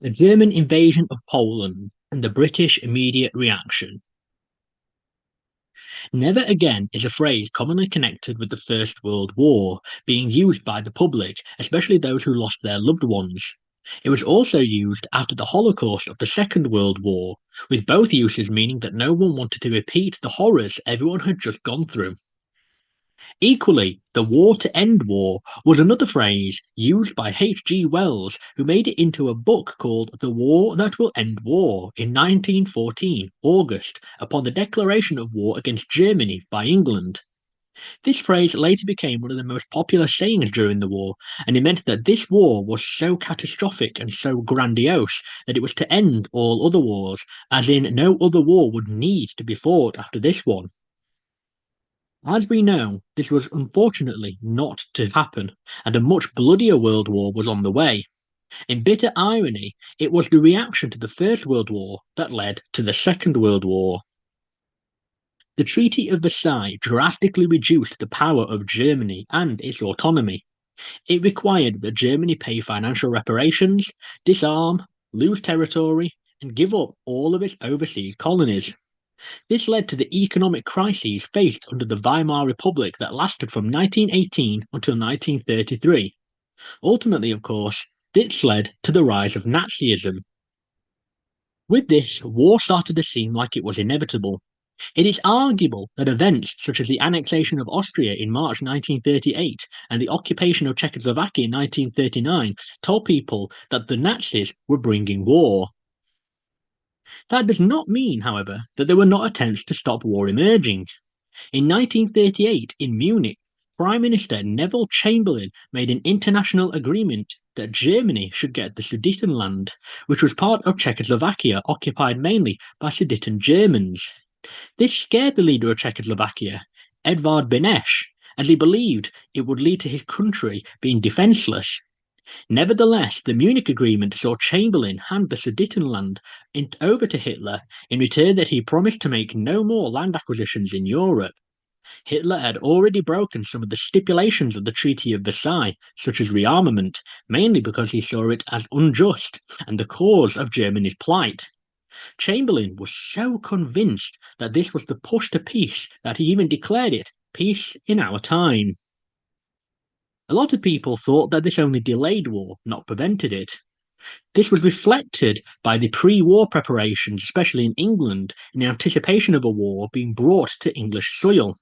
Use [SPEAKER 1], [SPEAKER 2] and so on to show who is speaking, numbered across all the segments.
[SPEAKER 1] The German invasion of Poland and the British immediate reaction. Never again is a phrase commonly connected with the First World War being used by the public, especially those who lost their loved ones. It was also used after the Holocaust of the Second World War, with both uses meaning that no one wanted to repeat the horrors everyone had just gone through. Equally, the war to end war was another phrase used by H. G. Wells, who made it into a book called The War That Will End War in 1914, August, upon the declaration of war against Germany by England. This phrase later became one of the most popular sayings during the war, and it meant that this war was so catastrophic and so grandiose that it was to end all other wars, as in no other war would need to be fought after this one. As we know, this was unfortunately not to happen, and a much bloodier world war was on the way. In bitter irony, it was the reaction to the First World War that led to the Second World War. The Treaty of Versailles drastically reduced the power of Germany and its autonomy. It required that Germany pay financial reparations, disarm, lose territory, and give up all of its overseas colonies. This led to the economic crises faced under the Weimar Republic that lasted from 1918 until 1933. Ultimately, of course, this led to the rise of Nazism. With this, war started to seem like it was inevitable. It is arguable that events such as the annexation of Austria in March 1938 and the occupation of Czechoslovakia in 1939 told people that the Nazis were bringing war. That does not mean, however, that there were not attempts to stop war emerging. In 1938, in Munich, Prime Minister Neville Chamberlain made an international agreement that Germany should get the Sudetenland, which was part of Czechoslovakia occupied mainly by Sudeten Germans. This scared the leader of Czechoslovakia, Edvard Beneš, as he believed it would lead to his country being defenceless. Nevertheless, the Munich Agreement saw Chamberlain hand the Sudetenland over to Hitler in return that he promised to make no more land acquisitions in Europe. Hitler had already broken some of the stipulations of the Treaty of Versailles, such as rearmament, mainly because he saw it as unjust and the cause of Germany's plight. Chamberlain was so convinced that this was the push to peace that he even declared it peace in our time. A lot of people thought that this only delayed war, not prevented it. This was reflected by the pre-war preparations, especially in England, in anticipation of a war being brought to English soil.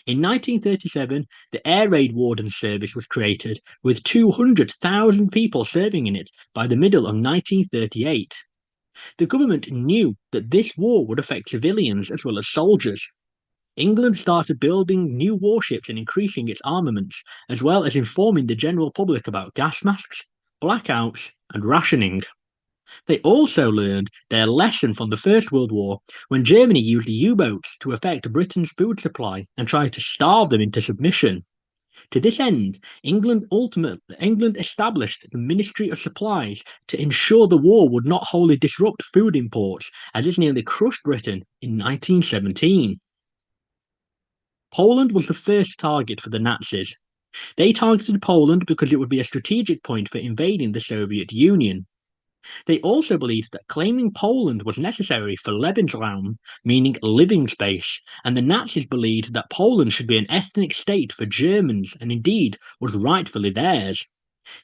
[SPEAKER 1] In 1937, the Air Raid Warden Service was created, with 200,000 people serving in it by the middle of 1938. The government knew that this war would affect civilians as well as soldiers. England started building new warships and increasing its armaments, as well as informing the general public about gas masks, blackouts, and rationing. They also learned their lesson from the First World War when Germany used U-boats to affect Britain's food supply and tried to starve them into submission. To this end, England established the Ministry of Supplies to ensure the war would not wholly disrupt food imports, as it nearly crushed Britain in 1917. Poland was the first target for the Nazis. They targeted Poland because it would be a strategic point for invading the Soviet Union. They also believed that claiming Poland was necessary for Lebensraum, meaning living space, and the Nazis believed that Poland should be an ethnic state for Germans and indeed was rightfully theirs.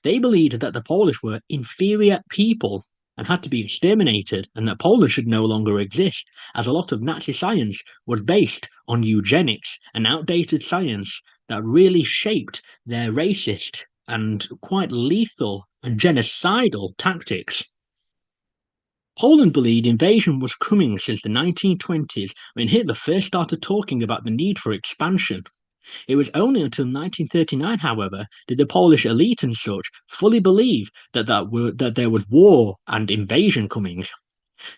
[SPEAKER 1] They believed that the Polish were inferior people and had to be exterminated, and that Poland should no longer exist, as a lot of Nazi science was based on eugenics, an outdated science that really shaped their racist and quite lethal and genocidal tactics. Poland believed invasion was coming since the 1920s when Hitler first started talking about the need for expansion. It was only until 1939, however, did the Polish elite and such fully believe that there was war and invasion coming.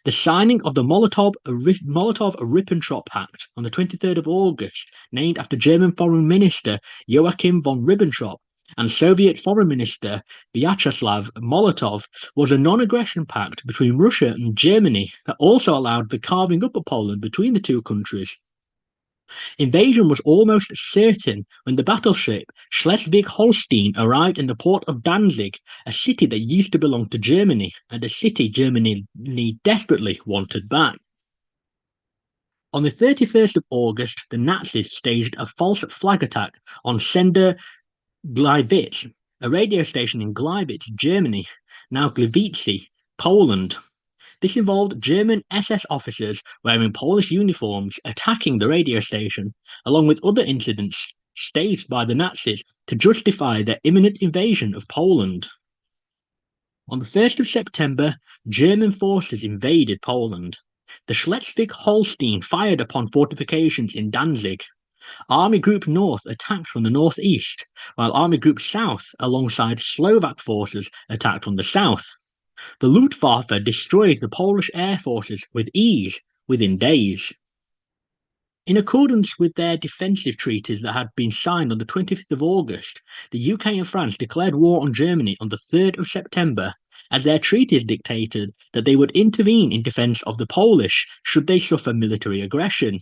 [SPEAKER 1] The signing of the Molotov-Ribbentrop Pact on the 23rd of August, named after German Foreign Minister Joachim von Ribbentrop and Soviet Foreign Minister Vyacheslav Molotov, was a non-aggression pact between Russia and Germany that also allowed the carving up of Poland between the two countries. Invasion was almost certain when the battleship Schleswig-Holstein arrived in the port of Danzig, a city that used to belong to Germany, and a city Germany desperately wanted back. On the 31st of August, the Nazis staged a false flag attack on Sender Gliwice, a radio station in Gliwice, Germany, now Gliwice, Poland. This involved German SS officers wearing Polish uniforms attacking the radio station, along with other incidents staged by the Nazis to justify their imminent invasion of Poland. On the 1st of September, German forces invaded Poland. The Schleswig-Holstein fired upon fortifications in Danzig. Army Group North attacked from the northeast, while Army Group South, alongside Slovak forces, attacked from the south. The Luftwaffe destroyed the Polish air forces with ease within days. In accordance with their defensive treaties that had been signed on the 25th of August, the UK and France declared war on Germany on the 3rd of September, as their treaties dictated that they would intervene in defence of the Polish should they suffer military aggression.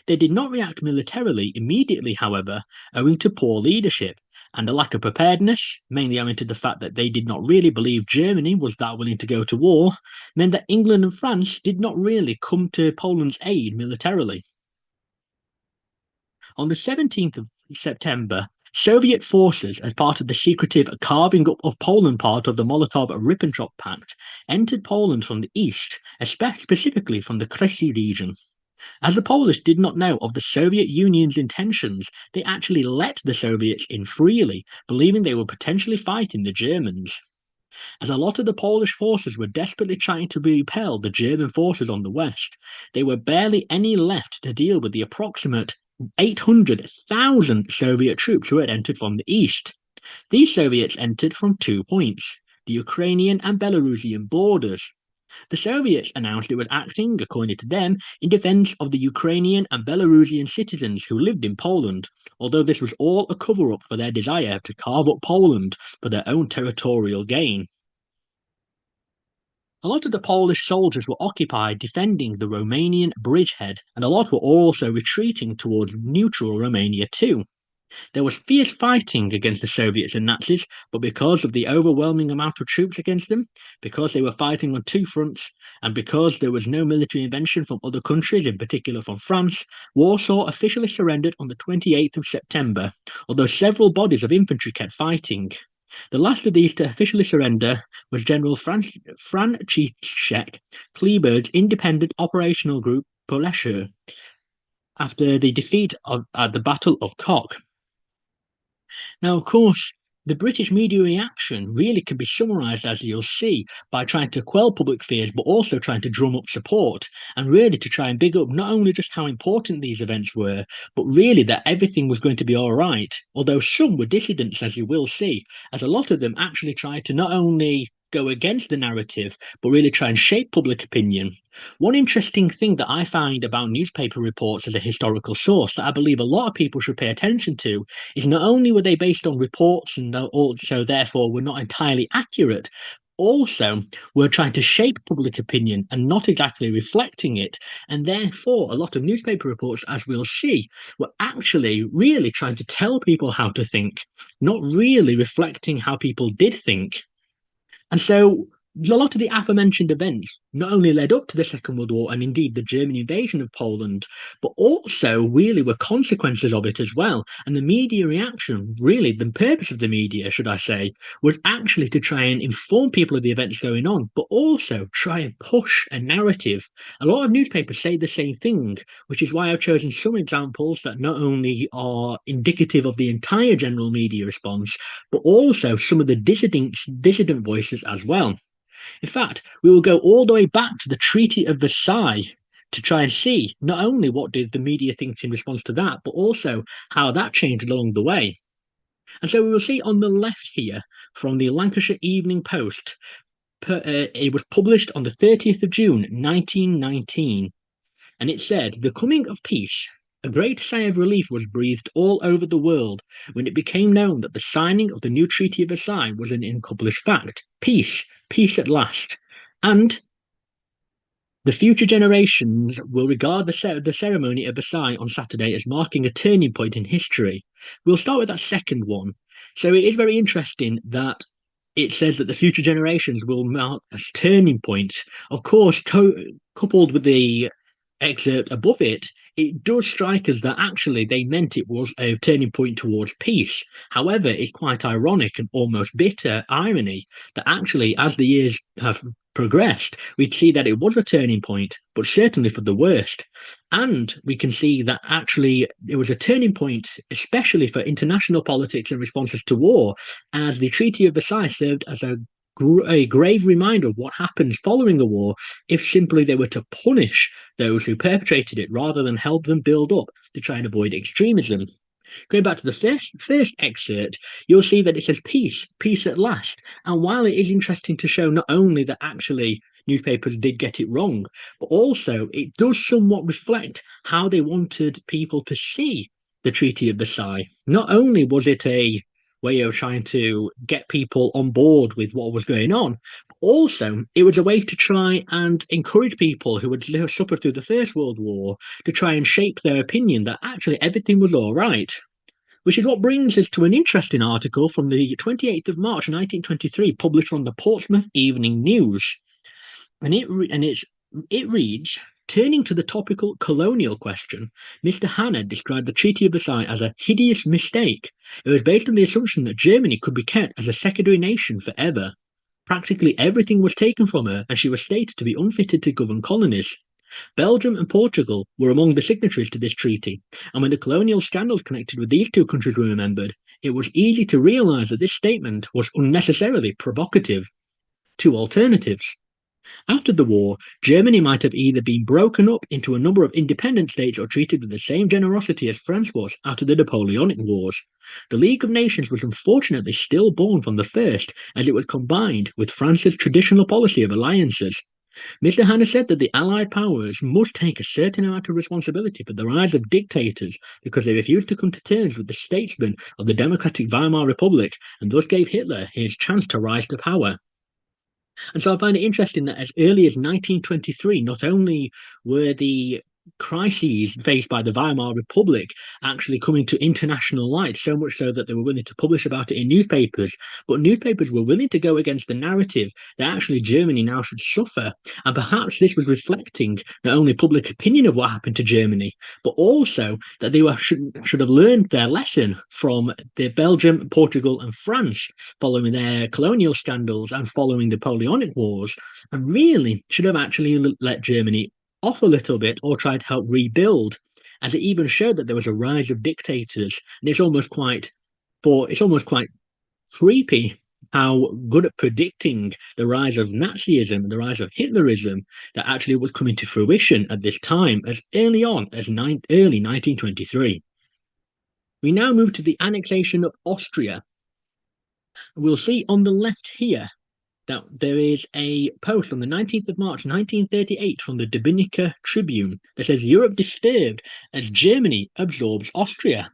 [SPEAKER 1] They did not react militarily immediately, however, owing to poor leadership and a lack of preparedness, mainly owing to the fact that they did not really believe Germany was that willing to go to war, meant that England and France did not really come to Poland's aid militarily. On the 17th of September, Soviet forces, as part of the secretive carving up of Poland part of the Molotov-Ribbentrop Pact, entered Poland from the east, specifically from the Kresy region. As the Polish did not know of the Soviet Union's intentions, they actually let the Soviets in freely, believing they were potentially fighting the Germans. As a lot of the Polish forces were desperately trying to repel the German forces on the west, there were barely any left to deal with the approximate 800,000 Soviet troops who had entered from the east. These Soviets entered from 2 points, the Ukrainian and Belarusian borders. The Soviets announced it was acting, according to them, in defense of the Ukrainian and Belarusian citizens who lived in Poland, although this was all a cover-up for their desire to carve up Poland for their own territorial gain. A lot of the Polish soldiers were occupied defending the Romanian bridgehead, and a lot were also retreating towards neutral Romania too. There was fierce fighting against the Soviets and Nazis, but because of the overwhelming amount of troops against them, because they were fighting on two fronts, and because there was no military intervention from other countries, in particular from France, Warsaw officially surrendered on the 28th of September, although several bodies of infantry kept fighting. The last of these to officially surrender was General Franciszek Kleber's independent operational group Polesher after the defeat at the Battle of Koch. Now, of course, the British media reaction really can be summarised, as you'll see, by trying to quell public fears, but also trying to drum up support, and really to try and big up not only just how important these events were, but really that everything was going to be all right. Although some were dissidents, as you will see, as a lot of them actually tried to not only go against the narrative, but really try and shape public opinion. One interesting thing that I find about newspaper reports as a historical source that I believe a lot of people should pay attention to is not only were they based on reports and also therefore were not entirely accurate, also were trying to shape public opinion and not exactly reflecting it. And therefore, a lot of newspaper reports, as we'll see, were actually really trying to tell people how to think, not really reflecting how people did think. And so a lot of the aforementioned events not only led up to the Second World War and indeed the German invasion of Poland, but also really were consequences of it as well. And the media reaction, really, the purpose of the media, should I say, was actually to try and inform people of the events going on, but also try and push a narrative. A lot of newspapers say the same thing, which is why I've chosen some examples that not only are indicative of the entire general media response, but also some of the dissident voices as well. In fact, we will go all the way back to the Treaty of Versailles to try and see not only what did the media think in response to that, but also how that changed along the way. And so we will see on the left here from the Lancashire Evening Post. It was published on the 30th of June, 1919, and it said, "The coming of peace. A great sigh of relief was breathed all over the world when it became known that the signing of the new Treaty of Versailles was an accomplished fact. Peace, peace at last. And The future generations will regard the ceremony at Versailles on Saturday as marking a turning point in history. We'll start with that second one. So it is very interesting that it says that the future generations will mark as turning points. Of course, coupled with the excerpt above it, it does strike us that actually they meant it was a turning point towards peace. However, it's quite ironic and almost bitter irony that actually, as the years have progressed, we'd see that it was a turning point, but certainly for the worst. And we can see that actually it was a turning point, especially for international politics and responses to war, as the Treaty of Versailles served as a grave reminder of what happens following the war if simply they were to punish those who perpetrated it rather than help them build up to try and avoid extremism. Going back to the first excerpt, you'll see that it says peace, peace at last. And while it is interesting to show not only that actually newspapers did get it wrong, but also it does somewhat reflect how they wanted people to see the Treaty of Versailles. Not only was it a way of trying to get people on board with what was going on, but also it was a way to try and encourage people who had suffered through the First World War to try and shape their opinion that actually everything was all right. Which is what brings us to an interesting article from the 28th of March 1923, published on the Portsmouth Evening News. And it reads, turning to the topical colonial question, Mr. Hanna described the Treaty of Versailles as a hideous mistake. It was based on the assumption that Germany could be kept as a secondary nation forever. Practically everything was taken from her, and she was stated to be unfitted to govern colonies. Belgium and Portugal were among the signatories to this treaty, and when the colonial scandals connected with these two countries were remembered, it was easy to realise that this statement was unnecessarily provocative. Two alternatives. After the war, Germany might have either been broken up into a number of independent states or treated with the same generosity as France was after the Napoleonic Wars. The League of Nations was unfortunately still born from the first, as it was combined with France's traditional policy of alliances. Mr. Hanna said that the Allied powers must take a certain amount of responsibility for the rise of dictators because they refused to come to terms with the statesmen of the democratic Weimar Republic and thus gave Hitler his chance to rise to power. And so I find it interesting that as early as 1923, not only were the crises faced by the Weimar Republic actually coming to international light, so much so that they were willing to publish about it in newspapers, but newspapers were willing to go against the narrative that actually Germany now should suffer. And perhaps this was reflecting not only public opinion of what happened to Germany, but also that they should have learned their lesson from the Belgium, Portugal, and France following their colonial scandals and following the Napoleonic Wars, and really should have actually let Germany off a little bit or try to help rebuild, as it even showed that there was a rise of dictators. And it's almost quite creepy how good at predicting the rise of Nazism, the rise of Hitlerism, that actually was coming to fruition at this time, as early on as early 1923. We now move to the annexation of Austria. We'll see on the left here that there is a post on the 19th of March 1938 from the Dominica Tribune that says Europe disturbed as Germany absorbs Austria.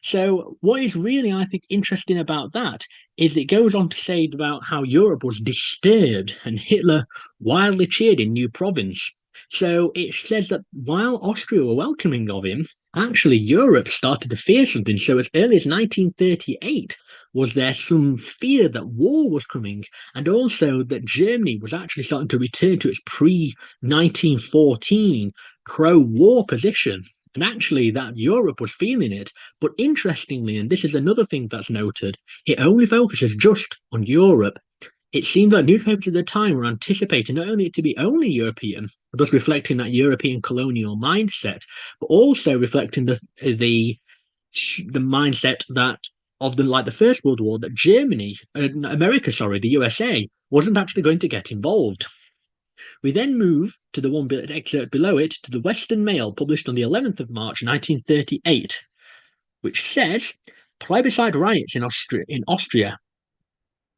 [SPEAKER 1] So what is really, I think, interesting about that is it goes on to say about how Europe was disturbed and Hitler wildly cheered in New Province. So it says that while Austria were welcoming of him, actually Europe started to fear something. So as early as 1938, was there some fear that war was coming, and also that Germany was actually starting to return to its pre-1914 pro-war position, and actually that Europe was feeling it. But interestingly, and this is another thing that's noted, it only focuses just on Europe. It seemed that newspapers at the time were anticipating not only it to be only European, thus reflecting that European colonial mindset, but also reflecting the mindset that of the First World War, that the USA, wasn't actually going to get involved. We then move to the one excerpt below it, to the Western Mail, published on the 11th of March 1938, which says, plebiscite riots in Austria.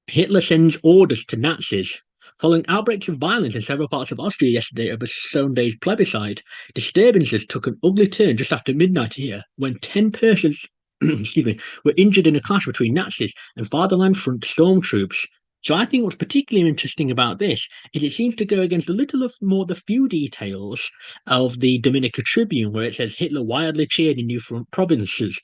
[SPEAKER 1] Hitler sends orders to Nazis. Following outbreaks of violence in several parts of Austria yesterday over Sunday's plebiscite, disturbances took an ugly turn just after midnight here, when 10 persons were injured in a clash between Nazis and Fatherland Front stormtroops. So I think what's particularly interesting about this is it seems to go against a little of more the few details of the Dominica Tribune, where it says Hitler wildly cheered in new front provinces,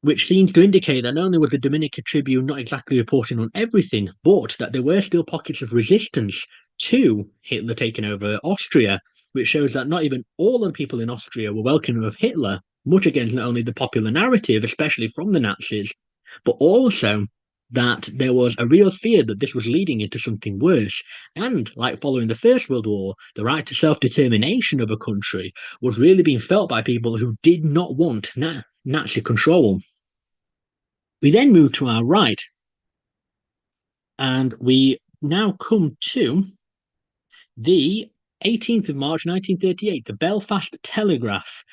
[SPEAKER 1] which seems to indicate that not only was the Dominica Tribune not exactly reporting on everything, but that there were still pockets of resistance to Hitler taking over Austria, which shows that not even all the people in Austria were welcoming of Hitler, much against not only the popular narrative, especially from the Nazis, but also that there was a real fear that this was leading into something worse. And like following the First World War, the right to self determination of a country was really being felt by people who did not want Nazi control. We then move to our right, and we now come to the 18th of March 1938, the Belfast Telegraph,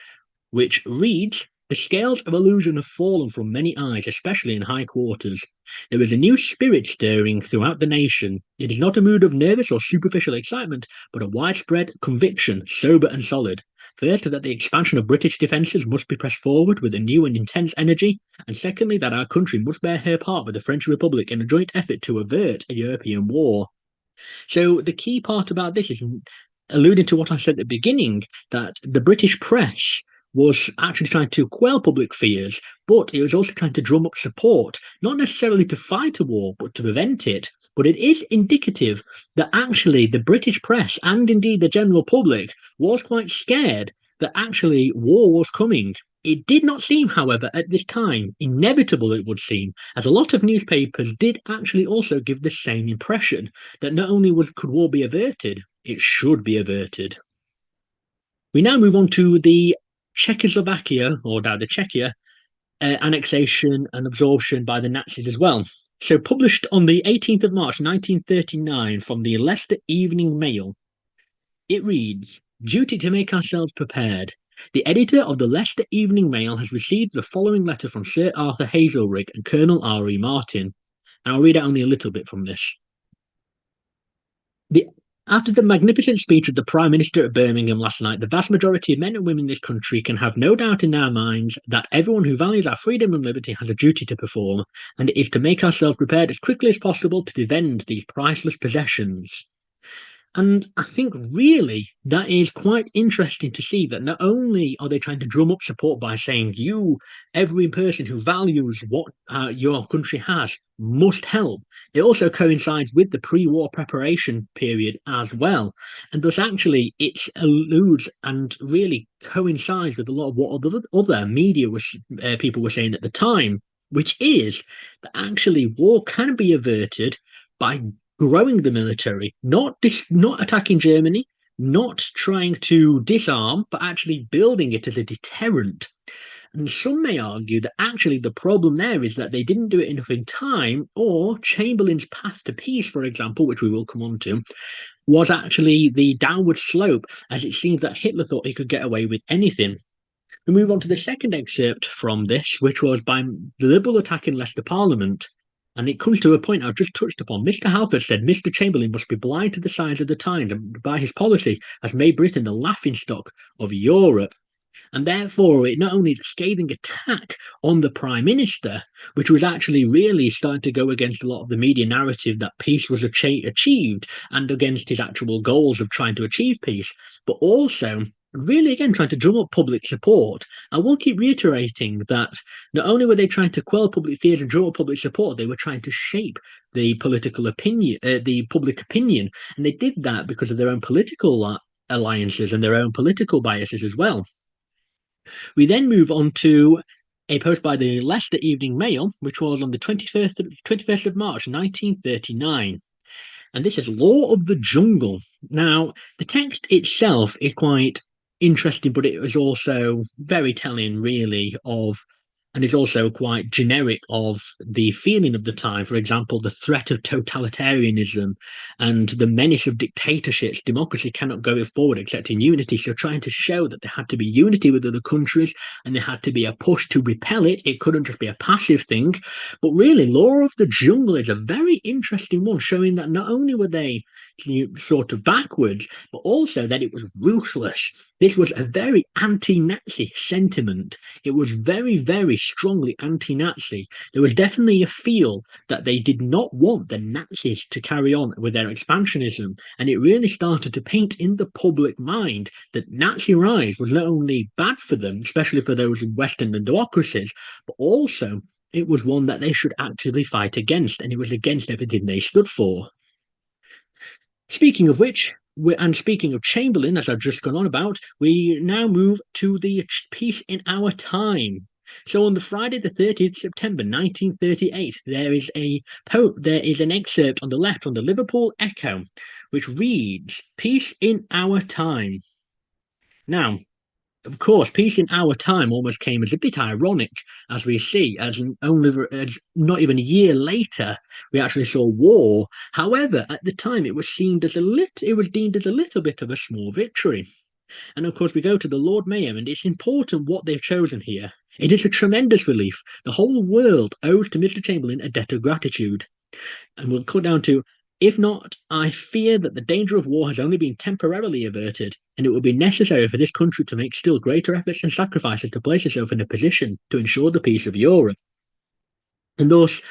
[SPEAKER 1] which reads, "The scales of illusion have fallen from many eyes, especially in high quarters. There is a new spirit stirring throughout the nation. It is not a mood of nervous or superficial excitement, but a widespread conviction, sober and solid. First, that the expansion of British defences must be pressed forward with a new and intense energy, and secondly, that our country must bear her part with the French Republic in a joint effort to avert a European war." So the key part about this is alluding to what I said at the beginning, that the British press was actually trying to quell public fears, but it was also trying to drum up support, not necessarily to fight a war, but to prevent it. But it is indicative that actually the British press and indeed the general public was quite scared that actually war was coming. It did not seem, however, at this time, inevitable it would seem, as a lot of newspapers did actually also give the same impression that not only could war be averted, it should be averted. We now move on to the Czechoslovakia, or now the Czechia, annexation and absorption by the Nazis as well. So, published on the 18th of March 1939 from the Leicester Evening Mail, it reads, "Duty to make ourselves prepared. The editor of the Leicester Evening Mail has received the following letter from Sir Arthur Hazelrigg and Colonel R.E. Martin." And I'll read out only a little bit from this. The, After the magnificent speech of the Prime Minister at Birmingham last night, the vast majority of men and women in this country can have no doubt in their minds that everyone who values our freedom and liberty has a duty to perform, and it is to make ourselves prepared as quickly as possible to defend these priceless possessions. And I think really that is quite interesting to see that not only are they trying to drum up support by saying you, every person who values what your country has, must help, it also coincides with the pre-war preparation period as well. And thus actually it alludes and really coincides with a lot of what other media people were saying at the time, which is that actually war can be averted by growing the military, not attacking Germany, not trying to disarm, but actually building it as a deterrent. And some may argue that actually the problem there is that they didn't do it enough in time, or Chamberlain's path to peace, for example, which we will come on to, was actually the downward slope, as it seems that Hitler thought he could get away with anything. We move on to the second excerpt from this, which was by the Liberal attack in Leicester Parliament. And it comes to a point I've just touched upon. Mr. Halford said Mr. Chamberlain must be blind to the signs of the times, and by his policy has made Britain the laughingstock of Europe. And therefore, it not only a scathing attack on the Prime Minister, which was actually really starting to go against a lot of the media narrative that peace was achieved and against his actual goals of trying to achieve peace, but also really again trying to drum up public support. I will keep reiterating that not only were they trying to quell public fears and drum up public support, they were trying to shape the political opinion, the public opinion, and they did that because of their own political alliances and their own political biases as well. We then move on to a post by the Leicester Evening Mail, which was on the 21st of March 1939. And this is Law of the Jungle. Now, the text itself is quite interesting, but it was also very telling, really, of, and is also quite generic of the feeling of the time. For example, the threat of totalitarianism and the menace of dictatorships. Democracy cannot go forward except in unity. So, trying to show that there had to be unity with other countries and there had to be a push to repel it. It couldn't just be a passive thing. But really, Law of the Jungle is a very interesting one, showing that not only were they sort of backwards, but also that it was ruthless. This was a very anti-Nazi sentiment. It was very, very strongly anti-Nazi. There was definitely a feel that they did not want the Nazis to carry on with their expansionism, and it really started to paint in the public mind that Nazi rise was not only bad for them, especially for those in Western democracies, but also it was one that they should actively fight against, and it was against everything they stood for. Speaking of which, and speaking of Chamberlain, as I've just gone on about, we now move to the piece in our time. So on the Friday, the 30th September 1938, there is an excerpt on the left from the Liverpool Echo, which reads, "Peace in our time." Now, of course, peace in our time almost came as a bit ironic, as we see, as not even a year later, we actually saw war. However, at the time, it was deemed as a little bit of a small victory. And of course, we go to the Lord Mayor, and it's important what they've chosen here. It is a tremendous relief. The whole world owes to Mr. Chamberlain a debt of gratitude. And we'll cut down to, if not, I fear that the danger of war has only been temporarily averted, and it will be necessary for this country to make still greater efforts and sacrifices to place itself in a position to ensure the peace of Europe. And thus,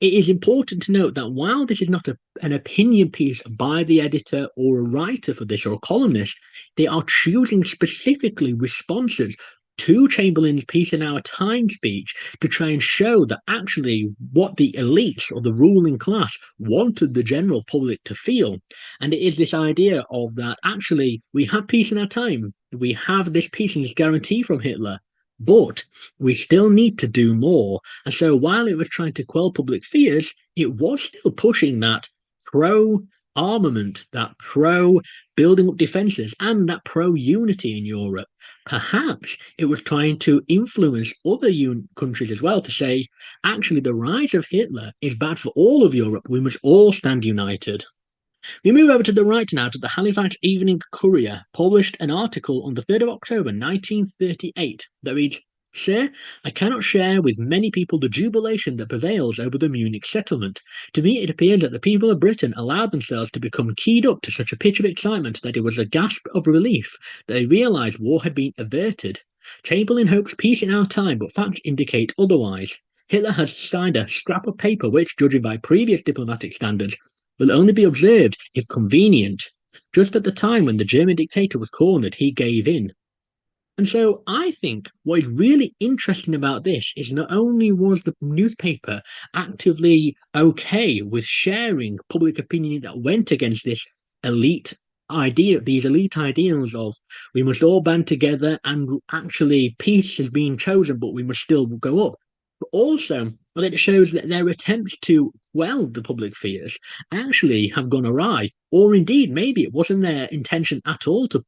[SPEAKER 1] it is important to note that while this is not an opinion piece by the editor or a writer for this or a columnist, they are choosing specifically responses to Chamberlain's Peace in Our Time speech to try and show that actually what the elites or the ruling class wanted the general public to feel. And it is this idea of that actually we have peace in our time, we have this peace and this guarantee from Hitler, but we still need to do more. And so while it was trying to quell public fears, it was still pushing that pro armament, that pro building up defences, and that pro unity in Europe. Perhaps it was trying to influence other countries as well to say, actually, the rise of Hitler is bad for all of Europe. We must all stand united. We move over to the right now to the Halifax Evening Courier, published an article on the 3rd of October 1938 that reads, "Sir, I cannot share with many people the jubilation that prevails over the Munich settlement. To me it appears that the people of Britain allowed themselves to become keyed up to such a pitch of excitement that it was a gasp of relief that they realised war had been averted. Chamberlain hopes peace in our time, but facts indicate otherwise. Hitler has signed a scrap of paper which, judging by previous diplomatic standards, will only be observed if convenient. Just at the time when the German dictator was cornered, he gave in." And so I think what is really interesting about this is not only was the newspaper actively okay with sharing public opinion that went against this elite these elite ideals of we must all band together and actually peace has been chosen, but we must still go up. But also, well, it shows that their attempts to quell the public fears actually have gone awry, or indeed maybe it wasn't their intention at all to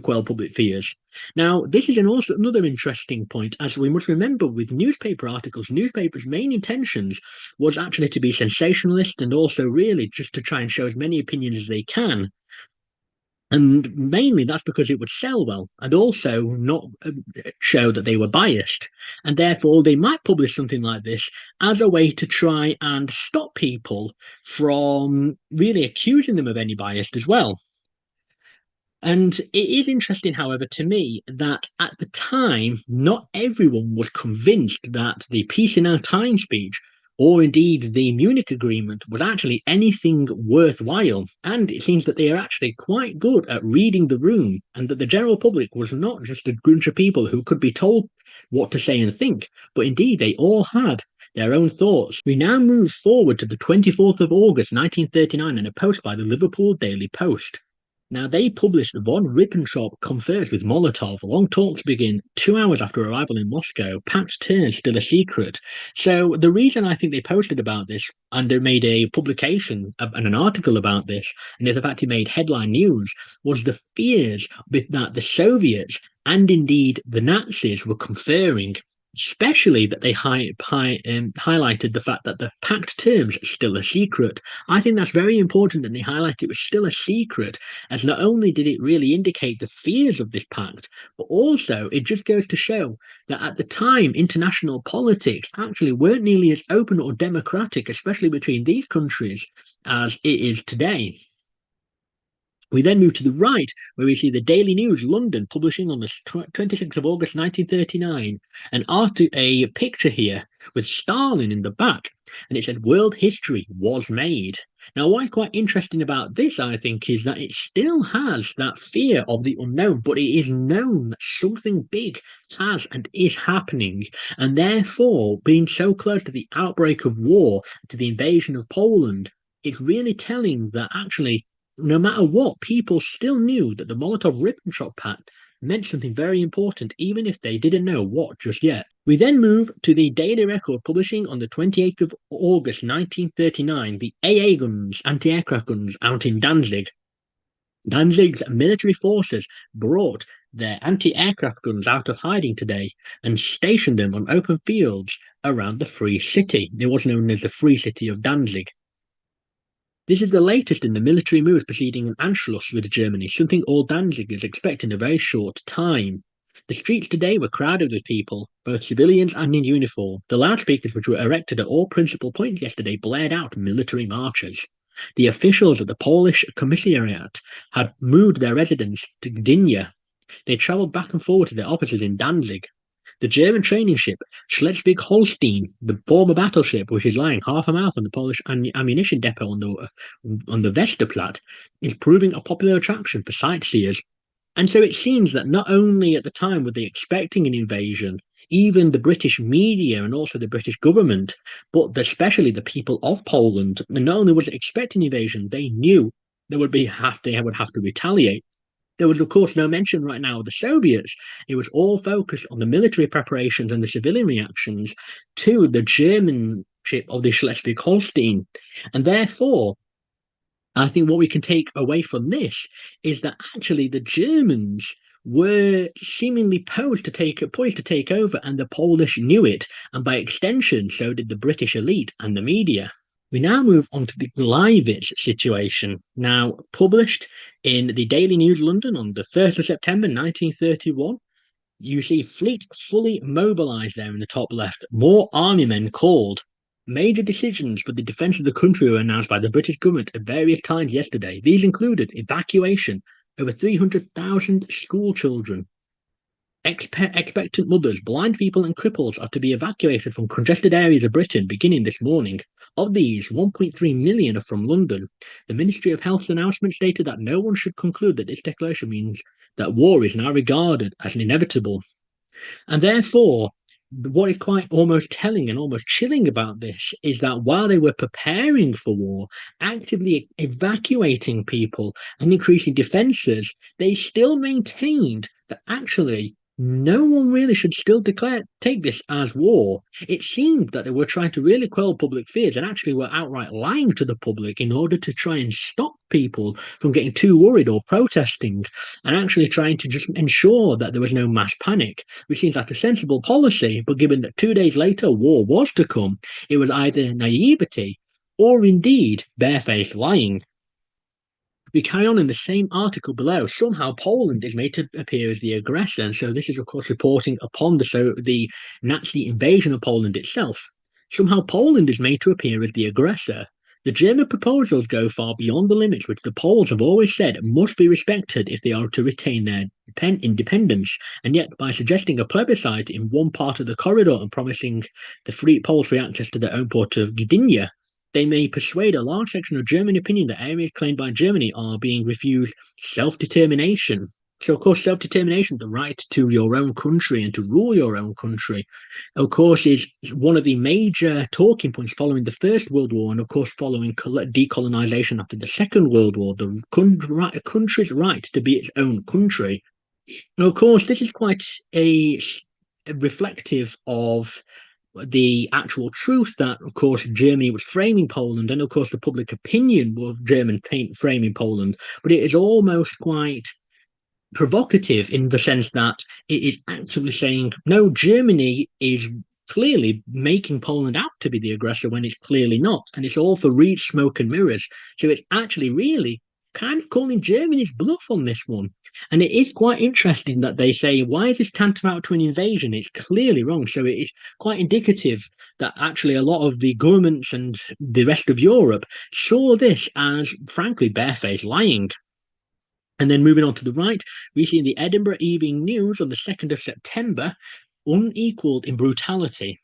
[SPEAKER 1] quell public fears. Now, this is also another interesting point, as we must remember with newspaper articles, newspapers' main intentions was actually to be sensationalist and also really just to try and show as many opinions as they can. And mainly that's because it would sell well and also not show that they were biased. And therefore, they might publish something like this as a way to try and stop people from really accusing them of any bias as well. And it is interesting, however, to me that at the time, not everyone was convinced that the Peace in Our Time speech or indeed the Munich Agreement was actually anything worthwhile. And it seems that they are actually quite good at reading the room, and that the general public was not just a bunch of people who could be told what to say and think, but indeed they all had their own thoughts. We now move forward to the 24th of August 1939 in a post by the Liverpool Daily Post. Now, they published von Ribbentrop confers with Molotov. Long talks begin 2 hours after arrival in Moscow. Pact terms still a secret. So the reason I think they posted about this, and they made a publication and an article about this, and the fact it made headline news, was the fears that the Soviets and indeed the Nazis were conferring, especially that they highlighted the fact that the pact terms are still a secret. I think that's very important that they highlight it was still a secret, as not only did it really indicate the fears of this pact, but also it just goes to show that at the time, international politics actually weren't nearly as open or democratic, especially between these countries, as it is today. We then move to the right, where we see the Daily News London publishing on the 26th of August 1939 a picture here with Stalin in the back, and it said World History was made. Now, what's quite interesting about this, I think, is that it still has that fear of the unknown, but it is known that something big has and is happening, and therefore, being so close to the outbreak of war, to the invasion of Poland, it's really telling that actually no matter what, people still knew that the Molotov-Ribbentrop Pact meant something very important, even if they didn't know what just yet. We then move to the Daily Record publishing on the 28th of August 1939 the AA guns, anti-aircraft guns, out in Danzig. Danzig's military forces brought their anti-aircraft guns out of hiding today and stationed them on open fields around the Free City. It was known as the Free City of Danzig. This is the latest in the military moves preceding an Anschluss with Germany, something all Danzigers expect in a very short time. The streets today were crowded with people, both civilians and in uniform. The loudspeakers, which were erected at all principal points yesterday, blared out military marches. The officials at the Polish Commissariat had moved their residence to Gdynia. They travelled back and forward to their offices in Danzig. The German training ship Schleswig-Holstein, the former battleship which is lying half a mile from the Polish ammunition depot on the Westerplatte, is proving a popular attraction for sightseers. And so it seems that not only at the time were they expecting an invasion, even the British media and also the British government, but especially the people of Poland, and not only was it expecting invasion, they knew they would have to retaliate. There was, of course, no mention right now of the Soviets. It was all focused on the military preparations and the civilian reactions to the German ship of the Schleswig-Holstein. And therefore, I think what we can take away from this is that actually the Germans were seemingly poised to take over, and the Polish knew it, and by extension, so did the British elite and the media. We now move on to the Gleiwitz situation, now published in the Daily News London on the 1st of September 1931. You see fleet fully mobilised there in the top left, more army men called. Major decisions for the defence of the country were announced by the British government at various times yesterday. These included evacuation over 300,000 school children. Expectant mothers, blind people, and cripples are to be evacuated from congested areas of Britain beginning this morning. Of these, 1.3 million are from London. The Ministry of Health's announcement stated that no one should conclude that this declaration means that war is now regarded as inevitable. And therefore, what is quite almost telling and almost chilling about this is that while they were preparing for war, actively evacuating people and increasing defences, they still maintained that actually no one really should still take this as war. It seemed that they were trying to really quell public fears and actually were outright lying to the public in order to try and stop people from getting too worried or protesting, and actually trying to just ensure that there was no mass panic, which seems like a sensible policy. But given that 2 days later war was to come, it was either naivety or indeed barefaced lying. We carry on in the same article below. Somehow Poland is made to appear as the aggressor, and so this is, of course, reporting upon the Nazi invasion of Poland itself. Somehow Poland is made to appear as the aggressor. The German proposals go far beyond the limits which the Poles have always said must be respected if they are to retain their independence, and yet by suggesting a plebiscite in one part of the corridor and promising the Poles free access to their own port of Gdynia, they may persuade a large section of German opinion that areas claimed by Germany are being refused self-determination. So, of course, self-determination, the right to your own country and to rule your own country, of course, is one of the major talking points following the First World War and, of course, following decolonization after the Second World War, the country's right to be its own country. And, of course, this is quite a reflective of the actual truth that, of course, Germany was framing Poland, and of course, the public opinion of German framing Poland. But it is almost quite provocative in the sense that it is actually saying, no, Germany is clearly making Poland out to be the aggressor when it's clearly not. And it's all for read, smoke, and mirrors. So it's actually really kind of calling Germany's bluff on this one. And it is quite interesting that they say, why is this tantamount to an invasion? It's clearly wrong. So it is quite indicative that actually a lot of the governments and the rest of Europe saw this as, frankly, barefaced lying. And then moving on to the right, we see in the Edinburgh Evening News on the 2nd of September, unequaled in brutality.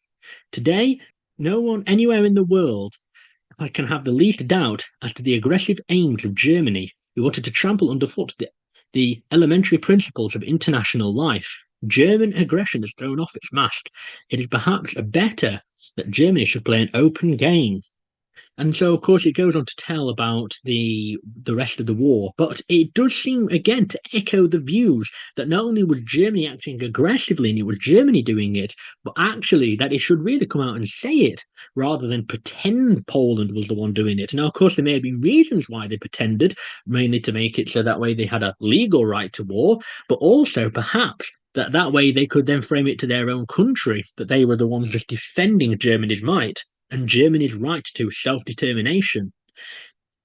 [SPEAKER 1] Today, no one anywhere in the world can have the least doubt as to the aggressive aims of Germany, who wanted to trample underfoot the elementary principles of international life. German aggression has thrown off its mask. It is perhaps better that Germany should play an open game. And so, of course, it goes on to tell about the rest of the war. But it does seem, again, to echo the views that not only was Germany acting aggressively and it was Germany doing it, but actually that it should really come out and say it rather than pretend Poland was the one doing it. Now, of course, there may have been reasons why they pretended, mainly to make it so that way they had a legal right to war, but also perhaps that way they could then frame it to their own country, that they were the ones just defending Germany's might and Germany's right to self-determination.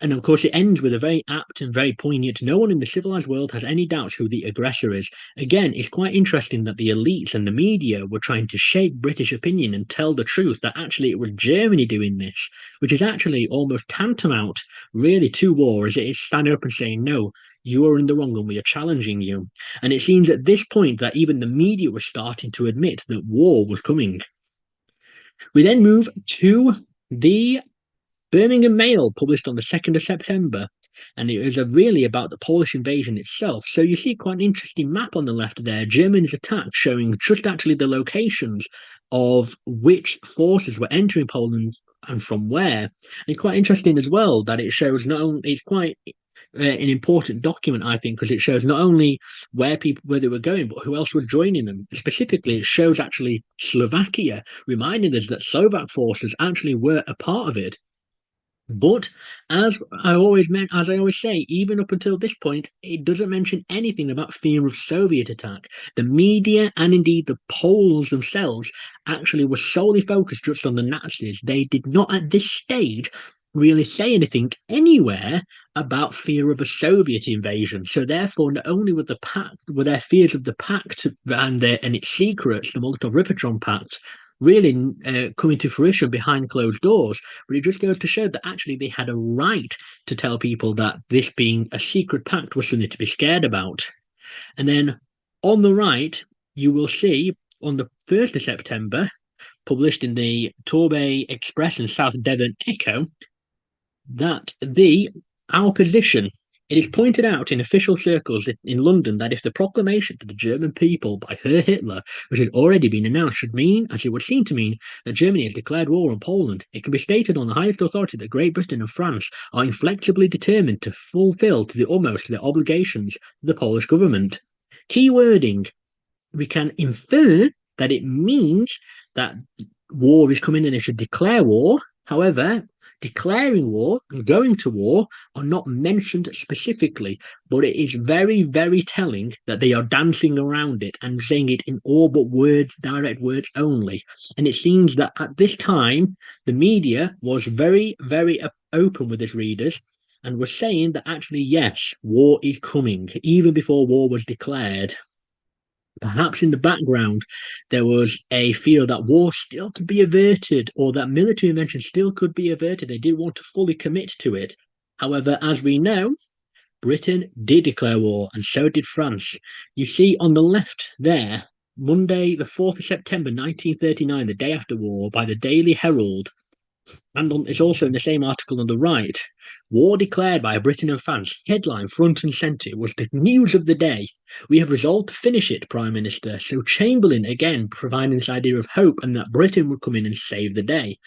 [SPEAKER 1] And of course, it ends with a very apt and very poignant. No one in the civilized world has any doubts who the aggressor is. Again, it's quite interesting that the elites and the media were trying to shape British opinion and tell the truth that actually it was Germany doing this, which is actually almost tantamount, really, to war, as it is standing up and saying, no, you are in the wrong and we are challenging you. And it seems at this point that even the media was starting to admit that war was coming. We then move to the Birmingham Mail, published on the 2nd of September, and it is really about the Polish invasion itself. So you see quite an interesting map on the left there, Germany's attack, showing just actually the locations of which forces were entering Poland and from where. And it's quite interesting as well that it shows not only, it's quite an important document, I think, because it shows not only where they were going, but who else was joining them. Specifically, it shows actually Slovakia, reminding us that Slovak forces actually were a part of it. But as I always say, even up until this point, it doesn't mention anything about fear of Soviet attack. The media and indeed the Poles themselves actually were solely focused just on the Nazis. They did not at this stage really say anything anywhere about fear of a Soviet invasion. So therefore, not only were their fears of the pact and its secrets, the Molotov-Ribbentrop Pact, really coming to fruition behind closed doors, but it just goes to show that actually they had a right to tell people that this being a secret pact was something to be scared about. And then on the right, you will see on the 1st of September, published in the Torbay Express and South Devon Echo, that our position, it is pointed out in official circles in London that if the proclamation to the German people by Herr Hitler, which had already been announced, should mean, as it would seem to mean, that Germany has declared war on Poland, it can be stated on the highest authority that Great Britain and France are inflexibly determined to fulfill to the utmost their obligations to the Polish government. Key wording, we can infer that it means that war is coming and they should declare war. However, declaring war and going to war are not mentioned specifically, but it is very, very telling that they are dancing around it and saying it in all but words, direct words only. And it seems that at this time, the media was very, very open with its readers and was saying that actually, yes, war is coming, even before war was declared. Perhaps in the background, there was a fear that war still could be averted or that military intervention still could be averted. They didn't want to fully commit to it. However, as we know, Britain did declare war and so did France. You see on the left there, Monday, the 4th of September 1939, the day after war, by the Daily Herald. And it's also in the same article on the right. War declared by Britain and France. Headline front and centre was the news of the day. We have resolved to finish it, Prime Minister. So Chamberlain again providing this idea of hope and that Britain would come in and save the day.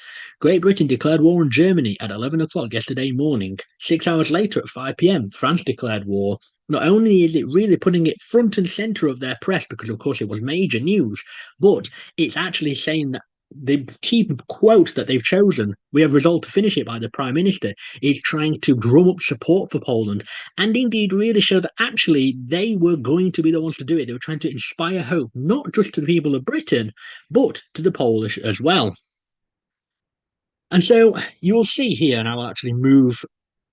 [SPEAKER 1] Great Britain declared war on Germany at 11 o'clock yesterday morning. 6 hours later at 5 p.m, France declared war. Not only is it really putting it front and centre of their press, because of course it was major news, but it's actually saying that the key quote that they've chosen, we have resolved to finish it by the Prime Minister, is trying to drum up support for Poland and indeed really show that actually they were going to be the ones to do it. They were trying to inspire hope, not just to the people of Britain, but to the Polish as well. And so you will see here, and I'll actually move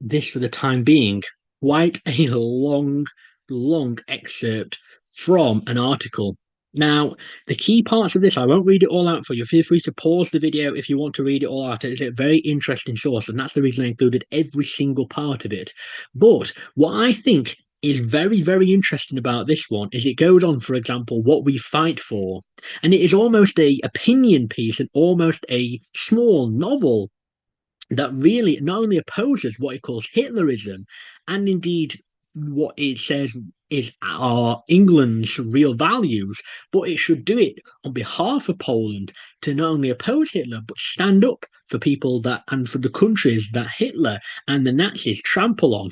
[SPEAKER 1] this for the time being, quite a long, long excerpt from an article. Now, the key parts of this, I won't read it all out for you. Feel free to pause the video if you want to read it all out. It's a very interesting source, and that's the reason I included every single part of it. But what I think is very, very interesting about this one is it goes on, for example, what we fight for. And it is almost a opinion piece and almost a small novel that really not only opposes what it calls Hitlerism and indeed what it says is our England's real values, but it should do it on behalf of Poland to not only oppose Hitler but stand up for people that and for the countries that Hitler and the Nazis trample on.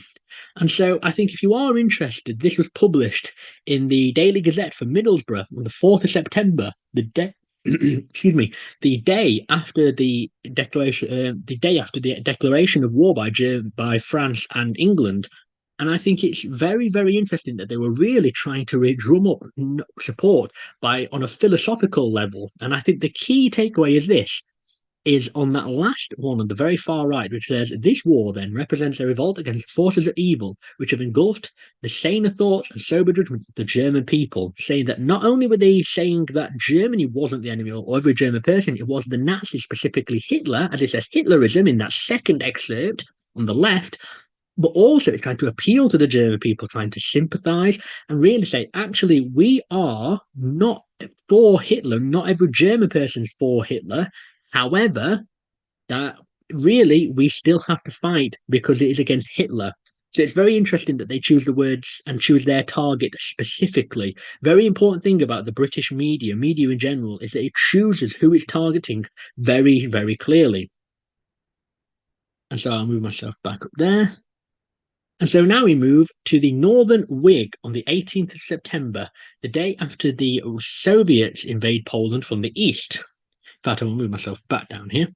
[SPEAKER 1] And so I think if you are interested, this was published in the Daily Gazette for Middlesbrough on the 4th of September, the day excuse me, the day after the declaration of war by France and England. And I think it's very, very interesting that they were really trying to drum up support by on a philosophical level. And I think the key takeaway is this: is on that last one on the very far right, which says, "This war then represents a revolt against forces of evil which have engulfed the saner thoughts and sober judgment of the German people," saying that not only were they saying that Germany wasn't the enemy or every German person, it was the Nazis, specifically Hitler, as it says Hitlerism in that second excerpt on the left, but also it's trying to appeal to the German people, trying to sympathize and really say, actually, we are not for Hitler. Not every German person's for Hitler. However, that really we still have to fight because it is against Hitler. So it's very interesting that they choose the words and choose their target specifically. Very important thing about the British media in general, is that it chooses who it's targeting very, very clearly. And so I'll move myself back up there. And so now we move to the Northern Whig on the 18th of September, the day after the Soviets invade Poland from the east. In fact, I'll move myself back down here.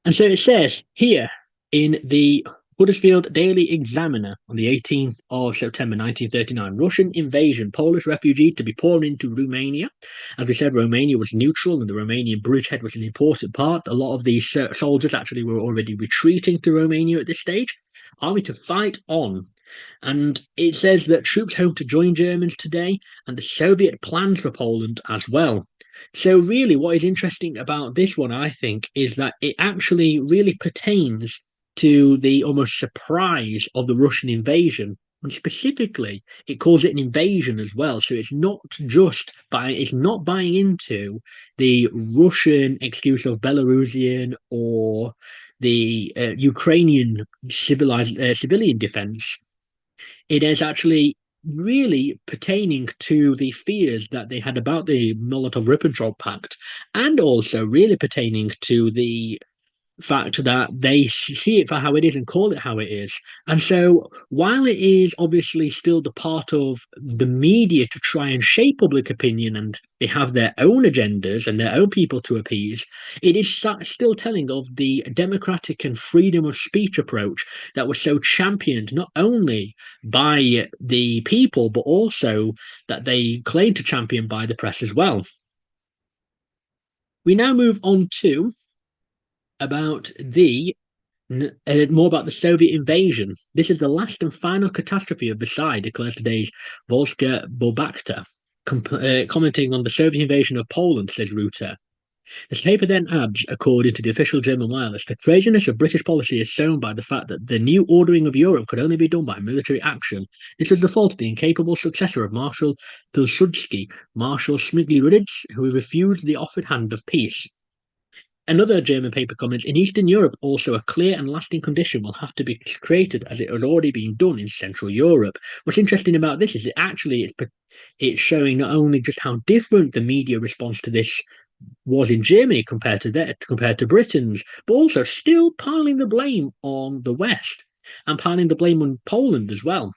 [SPEAKER 1] And so it says here in the Huddersfield Daily Examiner on the 18th of September 1939, Russian invasion, Polish refugee to be poured into Romania. As we said, Romania was neutral and the Romanian bridgehead was an important part. A lot of these soldiers actually were already retreating to Romania at this stage. Army to fight on. And it says that troops home to join Germans today and the Soviet plans for Poland as well. So, really, what is interesting about this one, I think, is that it actually really pertains to the almost surprise of the Russian invasion. And specifically, it calls it an invasion as well. So it's not buying into the Russian excuse of Belarusian or the Ukrainian civilian defense. It is actually really pertaining to the fears that they had about the Molotov-Ribbentrop Pact, and also really pertaining to the fact that they see it for how it is and call it how it is. And so, while it is obviously still the part of the media to try and shape public opinion and they have their own agendas and their own people to appease, it is still telling of the democratic and freedom of speech approach that was so championed not only by the people, but also that they claim to champion by the press as well. We now move on to about the more about the Soviet invasion. This is the last and final catastrophe of Versailles, declares today's Volska Bobakta, commenting on the Soviet invasion of Poland, says Ruta. The paper then adds, according to the official German wireless, the craziness of British policy is shown by the fact that the new ordering of Europe could only be done by military action. This was the fault of the incapable successor of Marshal Pilsudski, Marshal Smigly-Rydz, who refused the offered hand of peace. Another German paper comments, in Eastern Europe, also a clear and lasting condition will have to be created as it has already been done in Central Europe. What's interesting about this is it's showing not only just how different the media response to this was in Germany compared to Britain's, but also still piling the blame on the West and piling the blame on Poland as well.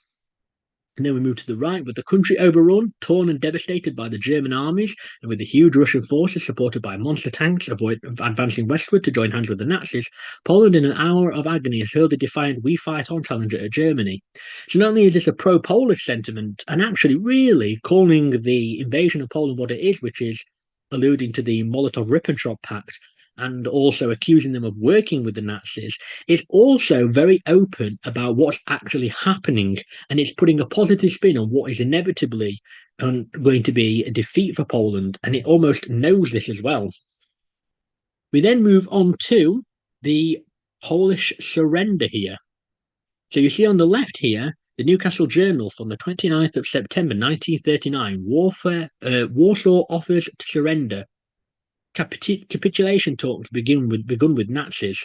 [SPEAKER 1] And then we move to the right, with the country overrun, torn and devastated by the German armies, and with the huge Russian forces supported by monster tanks advancing westward to join hands with the Nazis. Poland, in an hour of agony, has hurled a defiant "We fight on" challenger at Germany. So not only is this a pro-Polish sentiment, and actually really calling the invasion of Poland what it is, which is alluding to the Molotov-Ribbentrop Pact, and also accusing them of working with the Nazis, is also very open about what's actually happening. And it's putting a positive spin on what is inevitably going to be a defeat for Poland. And it almost knows this as well. We then move on to the Polish surrender here. So you see on the left here, The Newcastle Journal from the 29th of September 1939. Warsaw offers to surrender. Capitulation talks begun with Nazis.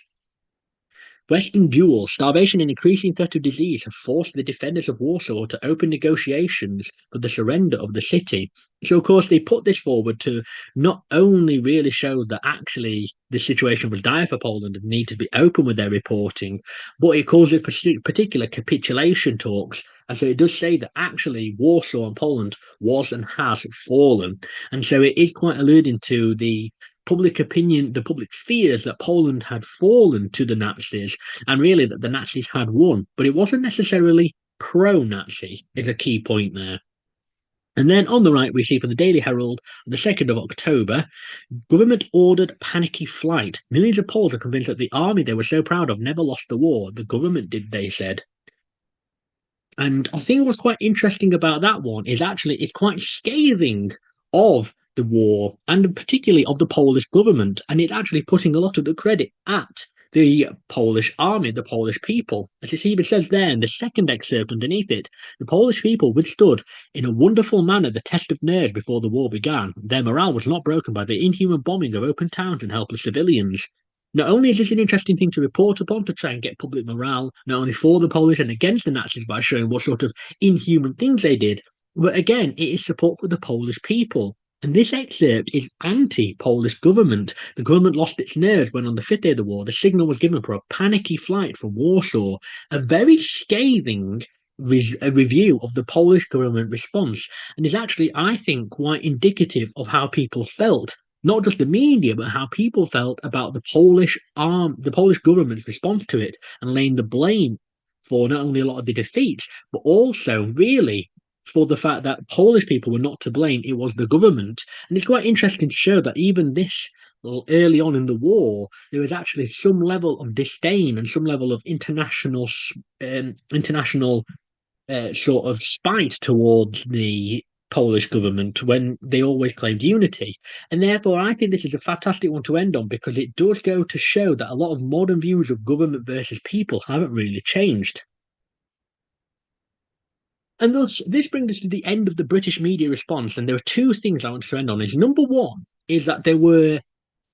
[SPEAKER 1] Western duel, starvation and increasing threat of disease have forced the defenders of Warsaw to open negotiations for the surrender of the city. So, of course, they put this forward to not only really show that actually the situation was dire for Poland and need to be open with their reporting, but it calls it particular capitulation talks. And so it does say that actually Warsaw and Poland was and has fallen. And so it is quite alluding to the public opinion, the public fears that Poland had fallen to the Nazis, and really that the Nazis had won. But it wasn't necessarily pro-Nazi, is a key point there. And then on the right, we see from the Daily Herald on the 2nd of October, government ordered panicky flight. Millions of Poles are convinced that the army they were so proud of never lost the war. The government did, they said. And I think what's quite interesting about that one is actually it's quite scathing of the war and particularly of the Polish government. And it's actually putting a lot of the credit at the Polish army, the Polish people. As it even says there in the second excerpt underneath it, the Polish people withstood in a wonderful manner the test of nerves before the war began. Their morale was not broken by the inhuman bombing of open towns and helpless civilians. Not only is this an interesting thing to report upon to try and get public morale, not only for the Polish and against the Nazis by showing what sort of inhuman things they did, but again, it is support for the Polish people. And this excerpt is anti-Polish government. The government lost its nerves when on the fifth day of the war, the signal was given for a panicky flight from Warsaw, a very scathing review of the Polish government response, and is actually, I think, quite indicative of how people felt, not just the media, but how people felt about the Polish government's response to it, and laying the blame for not only a lot of the defeats, but also really for the fact that Polish people were not to blame, it was the government. And it's quite interesting to show that even this early on in the war, there was actually some level of disdain and some level of international sort of spite towards the Polish government when they always claimed unity. And therefore, I think this is a fantastic one to end on because it does go to show that a lot of modern views of government versus people haven't really changed. And thus, this brings us to the end of the British media response. And there are two things I want to end on. Is number one is that there were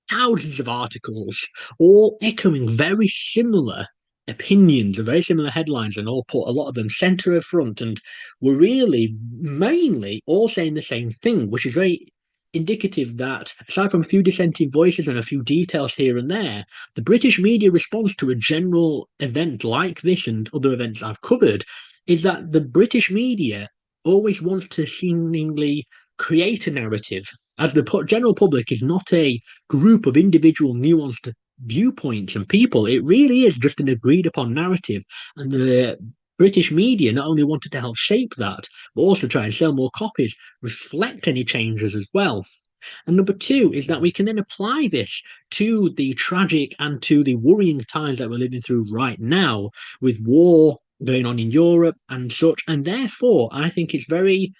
[SPEAKER 1] thousands of articles, all echoing very similar opinions and very similar headlines, and all put a lot of them centre of front and were really mainly all saying the same thing, which is very indicative that aside from a few dissenting voices and a few details here and there, the British media response to a general event like this and other events I've covered is that the British media always wants to seemingly create a narrative, as the general public is not a group of individual nuanced viewpoints and people. It really is just an agreed upon narrative. And the British media not only wanted to help shape that, but also try and sell more copies, reflect any changes as well. And number two is that we can then apply this to the tragic and to the worrying times that we're living through right now with war going on in Europe and such. And therefore, I think it's very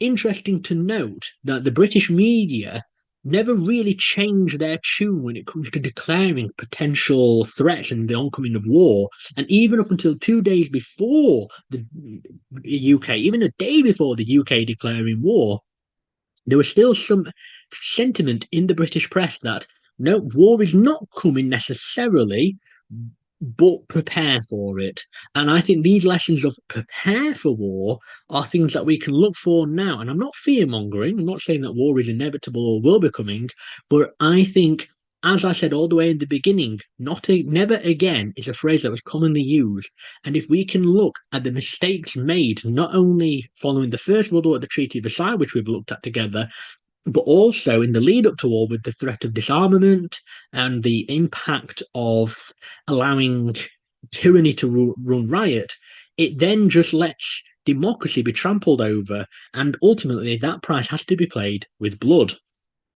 [SPEAKER 1] interesting to note that the British media never really changed their tune when it comes to declaring potential threats and the oncoming of war. And even up until 2 days before the UK, even a day before the UK declaring war, there was still some sentiment in the British press that no, war is not coming necessarily, but prepare for it. And I think these lessons of prepare for war are things that we can look for now. And I'm not fear mongering. I'm not saying that war is inevitable or will be coming, but I think, as I said all the way in the beginning, never again is a phrase that was commonly used. And if we can look at the mistakes made, not only following the First World War at the Treaty of Versailles, which we've looked at together, but also in the lead up to war with the threat of disarmament and the impact of allowing tyranny to run riot, it then just lets democracy be trampled over. And ultimately, that price has to be paid with blood.